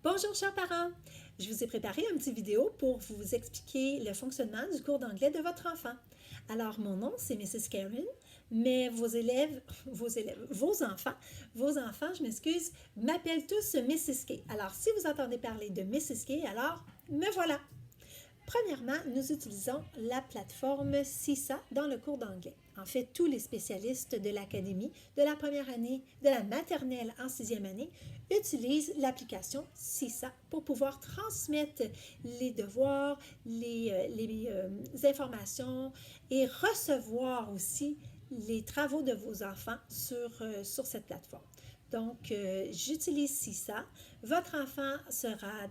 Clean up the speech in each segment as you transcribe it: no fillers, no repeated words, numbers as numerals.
Bonjour chers parents, je vous ai préparé une petite vidéo pour vous expliquer le fonctionnement du cours d'anglais de votre enfant. Alors mon nom c'est Mrs. Karen, mais vos enfants, je m'excuse, m'appellent tous Mrs. K. Alors si vous entendez parler de Mrs. K, alors me voilà. Premièrement, nous utilisons la plateforme CISA dans le cours d'anglais. En fait, tous les spécialistes de l'académie, de la première année, de la maternelle en sixième année, utilisent l'application CISA pour pouvoir transmettre les devoirs, les informations et recevoir aussi les travaux de vos enfants sur cette plateforme. Donc, j'utilise CISA. Votre enfant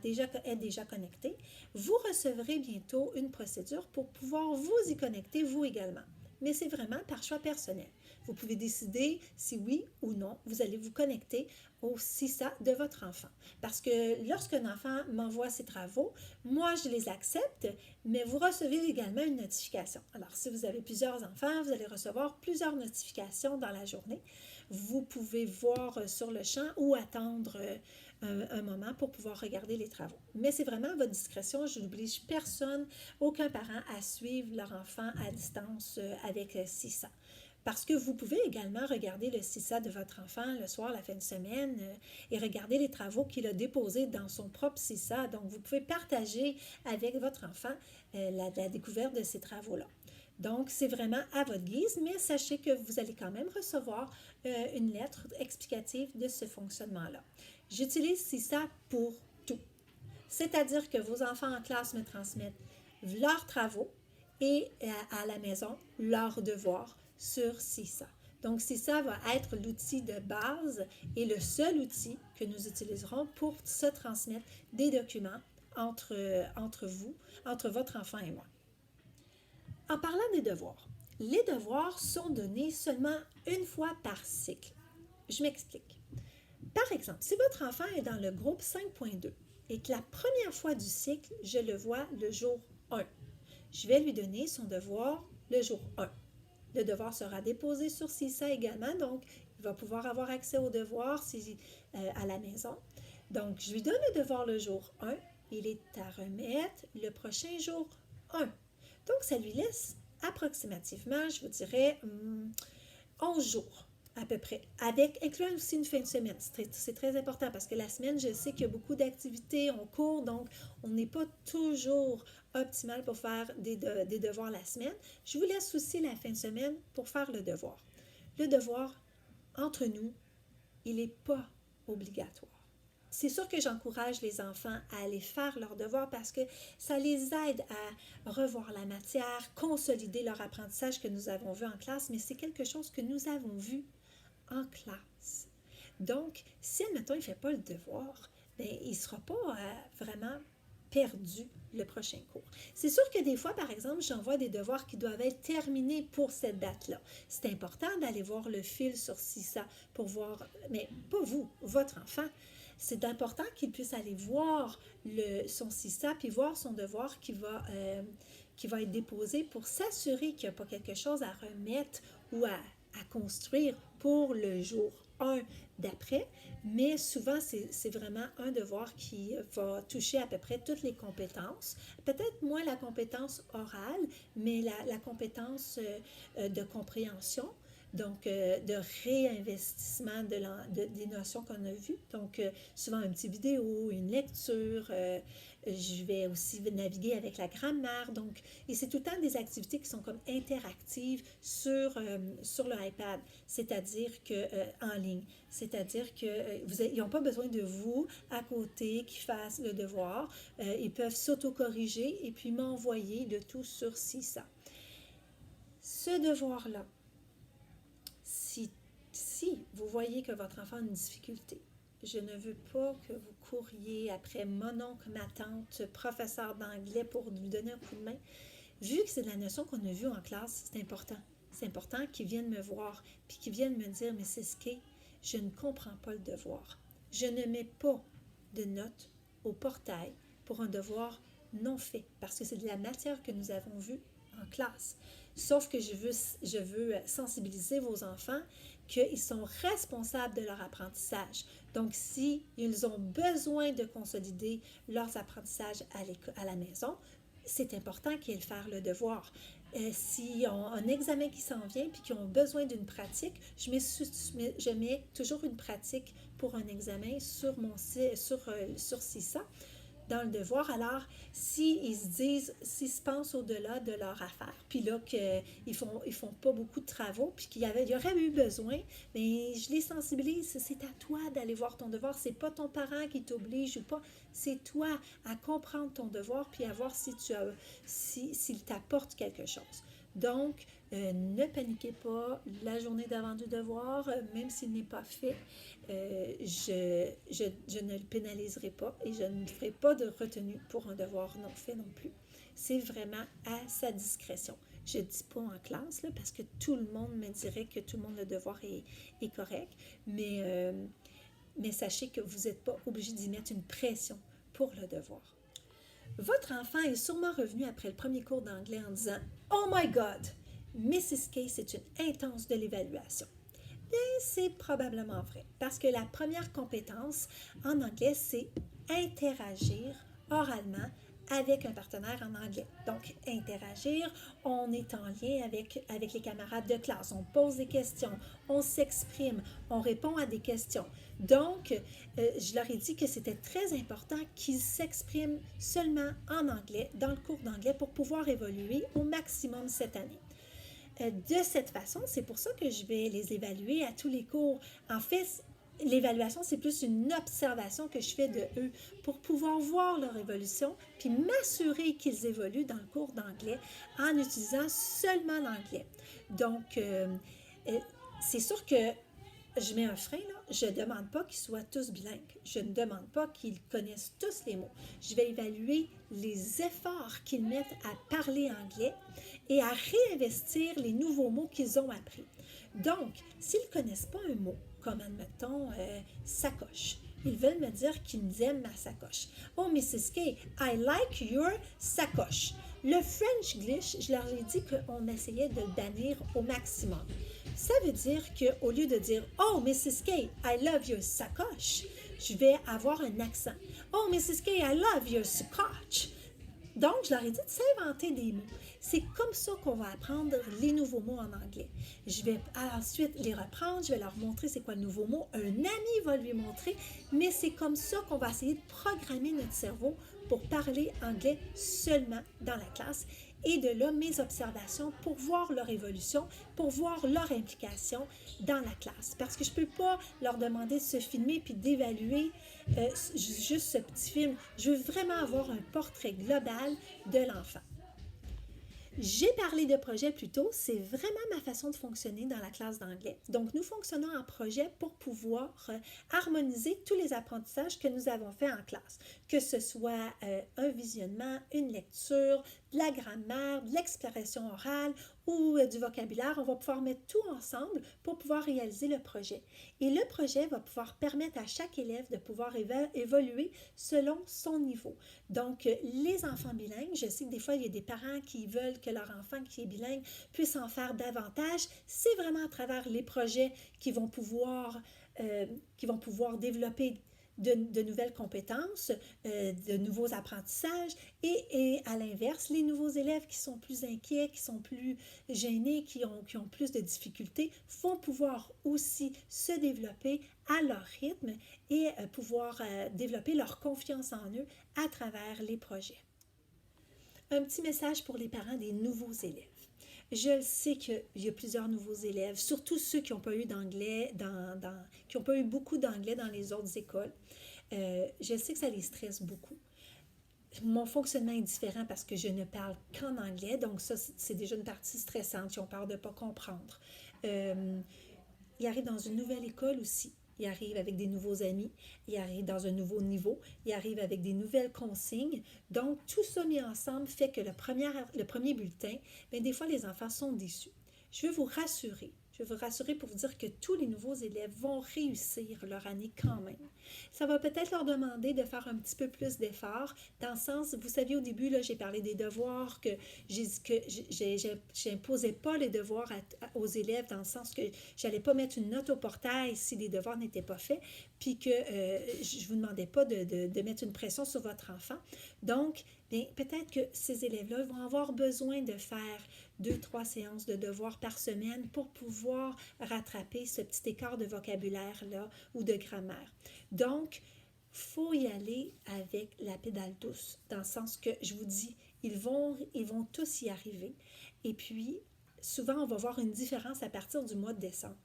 est déjà connecté. Vous recevrez bientôt une procédure pour pouvoir vous y connecter, vous également. Mais c'est vraiment par choix personnel. Vous pouvez décider si oui ou non vous allez vous connecter au CISA de votre enfant. Parce que lorsqu'un enfant m'envoie ses travaux, moi je les accepte, mais vous recevez également une notification. Alors si vous avez plusieurs enfants, vous allez recevoir plusieurs notifications dans la journée. Vous pouvez voir sur le champ ou attendre un moment pour pouvoir regarder les travaux. Mais c'est vraiment à votre discrétion. Je n'oblige personne, aucun parent à suivre leur enfant à distance avec CISA. Parce que vous pouvez également regarder le CISA de votre enfant le soir, la fin de semaine, et regarder les travaux qu'il a déposés dans son propre CISA. Donc, vous pouvez partager avec votre enfant la découverte de ces travaux-là. Donc, c'est vraiment à votre guise, mais sachez que vous allez quand même recevoir une lettre explicative de ce fonctionnement-là. J'utilise CISA pour tout. C'est-à-dire que vos enfants en classe me transmettent leurs travaux et à la maison, leurs devoirs sur CISA. Donc, CISA va être l'outil de base et le seul outil que nous utiliserons pour se transmettre des documents entre votre enfant et moi. En parlant des devoirs, les devoirs sont donnés seulement une fois par cycle. Je m'explique. Par exemple, si votre enfant est dans le groupe 5.2 et que la première fois du cycle, je le vois le jour 1, je vais lui donner son devoir le jour 1. Le devoir sera déposé sur CISA également, donc il va pouvoir avoir accès au devoir à la maison. Donc, je lui donne le devoir le jour 1, il est à remettre le prochain jour 1. Donc, ça lui laisse approximativement, je vous dirais, 11 jours à peu près, incluant aussi une fin de semaine. C'est très important parce que la semaine, je sais qu'il y a beaucoup d'activités, on court, donc on n'est pas toujours optimal pour faire des devoirs la semaine. Je vous laisse aussi la fin de semaine pour faire le devoir. Le devoir, entre nous, il n'est pas obligatoire. C'est sûr que j'encourage les enfants à aller faire leurs devoirs parce que ça les aide à revoir la matière, consolider leur apprentissage que nous avons vu en classe, mais c'est quelque chose que nous avons vu en classe. Donc, si, admettons, il ne fait pas le devoir, bien, il ne sera pas vraiment perdu le prochain cours. C'est sûr que des fois, par exemple, j'envoie des devoirs qui doivent être terminés pour cette date-là. C'est important d'aller voir le fil sur CISA pour voir, mais pas vous, votre enfant. C'est important qu'il puisse aller voir son CISA puis voir son devoir qui va être déposé pour s'assurer qu'il n'y a pas quelque chose à remettre ou à construire pour le jour 1 d'après, mais souvent c'est vraiment un devoir qui va toucher à peu près toutes les compétences, peut-être moins la compétence orale, mais la compétence de compréhension, donc de réinvestissement des notions qu'on a vues, donc souvent une petite vidéo, une lecture, je vais aussi naviguer avec la grammaire, donc, et c'est tout le temps des activités qui sont comme interactives sur le iPad, c'est-à-dire que en ligne, c'est-à-dire qu'ils n'ont pas besoin de vous à côté qui fassent le devoir, ils peuvent s'auto-corriger et puis m'envoyer le tout sur CISA. Ce devoir-là, si vous voyez que votre enfant a une difficulté, je ne veux pas que vous couriez après mon oncle, ma tante, professeur d'anglais pour lui donner un coup de main. Vu que c'est de la notion qu'on a vue en classe, c'est important. C'est important qu'ils viennent me voir puis qu'ils viennent me dire « Mais c'est ce qu'est, je ne comprends pas le devoir. Je ne mets pas de notes au portail pour un devoir non fait parce que c'est de la matière que nous avons vue en classe. Sauf que je veux sensibiliser vos enfants qu'ils sont responsables de leur apprentissage. Donc, s'ils ont besoin de consolider leurs apprentissages à la maison, c'est important qu'ils fassent le devoir. S'ils ont un examen qui s'en vient et qu'ils ont besoin d'une pratique, je mets toujours une pratique pour un examen sur CISA dans le devoir. Alors, s'ils se pensent au-delà de leur affaire, puis là, qu'ils font pas beaucoup de travaux, puis qu'il y aurait eu besoin, mais je les sensibilise, c'est à toi d'aller voir ton devoir, c'est pas ton parent qui t'oblige ou pas, c'est toi à comprendre ton devoir, puis à voir s'il t'apporte quelque chose. Donc, ne paniquez pas la journée d'avant du devoir, même s'il n'est pas fait. Je ne le pénaliserai pas et je ne ferai pas de retenue pour un devoir non fait non plus. C'est vraiment à sa discrétion. Je ne dis pas en classe, là, parce que tout le monde me dirait que tout le monde le devoir est correct, mais sachez que vous n'êtes pas obligé d'y mettre une pression pour le devoir. Votre enfant est sûrement revenu après le premier cours d'anglais en disant « Oh my God! Mrs. K, c'est une intense de l'évaluation. » Bien, c'est probablement vrai, parce que la première compétence en anglais, c'est interagir oralement avec un partenaire en anglais. Donc, interagir, on est en lien avec les camarades de classe, on pose des questions, on s'exprime, on répond à des questions. Donc, je leur ai dit que c'était très important qu'ils s'expriment seulement en anglais, dans le cours d'anglais, pour pouvoir évoluer au maximum cette année. De cette façon, c'est pour ça que je vais les évaluer à tous les cours. En fait, l'évaluation, c'est plus une observation que je fais de eux pour pouvoir voir leur évolution, puis m'assurer qu'ils évoluent dans le cours d'anglais en utilisant seulement l'anglais. Donc, c'est sûr que je mets un frein, là. Je ne demande pas qu'ils soient tous bilingues. Je ne demande pas qu'ils connaissent tous les mots. Je vais évaluer les efforts qu'ils mettent à parler anglais et à réinvestir les nouveaux mots qu'ils ont appris. Donc, s'ils ne connaissent pas un mot, comme admettons sacoche, ils veulent me dire qu'ils aiment ma sacoche. Oh, Mrs. K, I like your sacoche. Le Frenchglish, je leur ai dit qu'on essayait de le bannir au maximum. Ça veut dire qu'au lieu de dire « Oh, Mrs. K, I love your sacoche », je vais avoir un accent. « Oh, Mrs. K, I love your scotch ». Donc, je leur ai dit de s'inventer des mots. C'est comme ça qu'on va apprendre les nouveaux mots en anglais. Je vais ensuite les reprendre, je vais leur montrer c'est quoi le nouveau mot. Un ami va lui montrer, mais c'est comme ça qu'on va essayer de programmer notre cerveau pour parler anglais seulement dans la classe. Et de là, mes observations pour voir leur évolution, pour voir leur implication dans la classe. Parce que je ne peux pas leur demander de se filmer puis d'évaluer juste ce petit film. Je veux vraiment avoir un portrait global de l'enfant. J'ai parlé de projet plus tôt, c'est vraiment ma façon de fonctionner dans la classe d'anglais. Donc, nous fonctionnons en projet pour pouvoir harmoniser tous les apprentissages que nous avons faits en classe, que ce soit un visionnement, une lecture, de la grammaire, de l'expression orale ou du vocabulaire. On va pouvoir mettre tout ensemble pour pouvoir réaliser le projet. Et le projet va pouvoir permettre à chaque élève de pouvoir évoluer selon son niveau. Donc, les enfants bilingues, je sais que des fois, il y a des parents qui veulent que leur enfant qui est bilingue puisse en faire davantage. C'est vraiment à travers les projets qu'ils vont pouvoir développer de nouvelles compétences, de nouveaux apprentissages et à l'inverse, les nouveaux élèves qui sont plus inquiets, qui sont plus gênés, qui ont plus de difficultés, vont pouvoir aussi se développer à leur rythme et pouvoir développer leur confiance en eux à travers les projets. Un petit message pour les parents des nouveaux élèves. Je le sais qu'il y a plusieurs nouveaux élèves, surtout ceux qui n'ont pas eu d'anglais, qui n'ont pas eu beaucoup d'anglais dans les autres écoles. Je sais que ça les stresse beaucoup. Mon fonctionnement est différent parce que je ne parle qu'en anglais, donc ça, c'est déjà une partie stressante. Ils ont peur de ne pas comprendre. Ils arrivent dans une nouvelle école aussi. Ils arrivent avec des nouveaux amis, ils arrivent dans un nouveau niveau, ils arrivent avec des nouvelles consignes. Donc, tout ça mis ensemble fait que le premier bulletin, bien, des fois, les enfants sont déçus. Je veux vous rassurer je veux vous rassurer pour vous dire que tous les nouveaux élèves vont réussir leur année quand même. Ça va peut-être leur demander de faire un petit peu plus d'efforts, dans le sens, vous savez, au début, là, j'ai parlé des devoirs, que j'imposais pas les devoirs aux élèves, dans le sens que j'allais pas mettre une note au portail si les devoirs n'étaient pas faits, puis que je vous demandais pas de mettre une pression sur votre enfant. Donc, bien, peut-être que ces élèves-là vont avoir besoin de faire 2-3 séances de devoirs par semaine pour pouvoir rattraper ce petit écart de vocabulaire-là ou de grammaire. Donc, il faut y aller avec la pédale douce, dans le sens que je vous dis, ils vont tous y arriver. Et puis, souvent, on va voir une différence à partir du mois de décembre.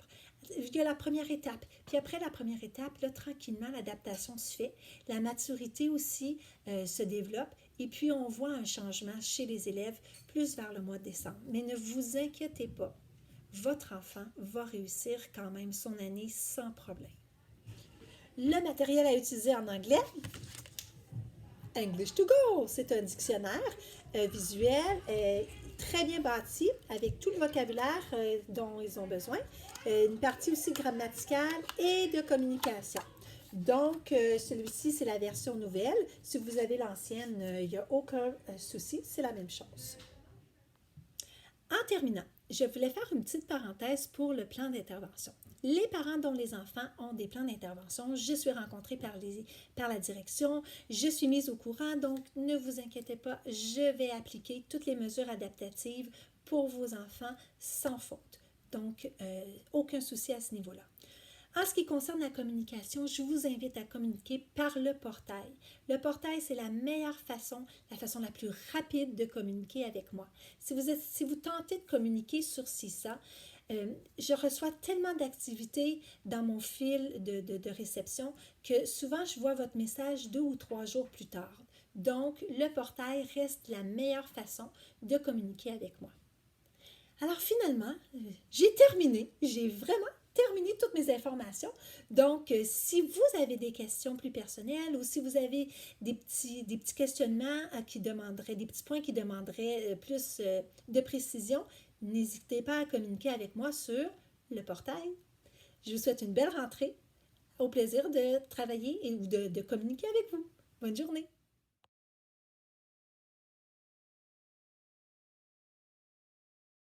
Il y a la première étape. Puis après la première étape, là, tranquillement, l'adaptation se fait. La maturité aussi se développe. Et puis, on voit un changement chez les élèves plus vers le mois de décembre. Mais ne vous inquiétez pas. Votre enfant va réussir quand même son année sans problème. Le matériel à utiliser en anglais, English to Go, c'est un dictionnaire visuel très bien bâti avec tout le vocabulaire dont ils ont besoin. Une partie aussi grammaticale et de communication. Donc, celui-ci, c'est la version nouvelle. Si vous avez l'ancienne, il n'y a aucun souci, c'est la même chose. En terminant, je voulais faire une petite parenthèse pour le plan d'intervention. Les parents dont les enfants ont des plans d'intervention, je suis rencontrée par la direction, je suis mise au courant, donc ne vous inquiétez pas, je vais appliquer toutes les mesures adaptatives pour vos enfants sans faute. Donc, aucun souci à ce niveau-là. En ce qui concerne la communication, je vous invite à communiquer par le portail. Le portail, c'est la meilleure façon, la façon la plus rapide de communiquer avec moi. Si vous tentez de communiquer sur CISA, je reçois tellement d'activités dans mon fil de réception que souvent je vois votre message 2 ou 3 jours plus tard. Donc, le portail reste la meilleure façon de communiquer avec moi. Alors finalement, j'ai terminé. J'ai vraiment terminé toutes mes informations. Donc, si vous avez des questions plus personnelles ou si vous avez des petits questionnements qui demanderaient, des petits points qui demanderaient plus de précision, n'hésitez pas à communiquer avec moi sur le portail. Je vous souhaite une belle rentrée. Au plaisir de travailler ou de communiquer avec vous. Bonne journée!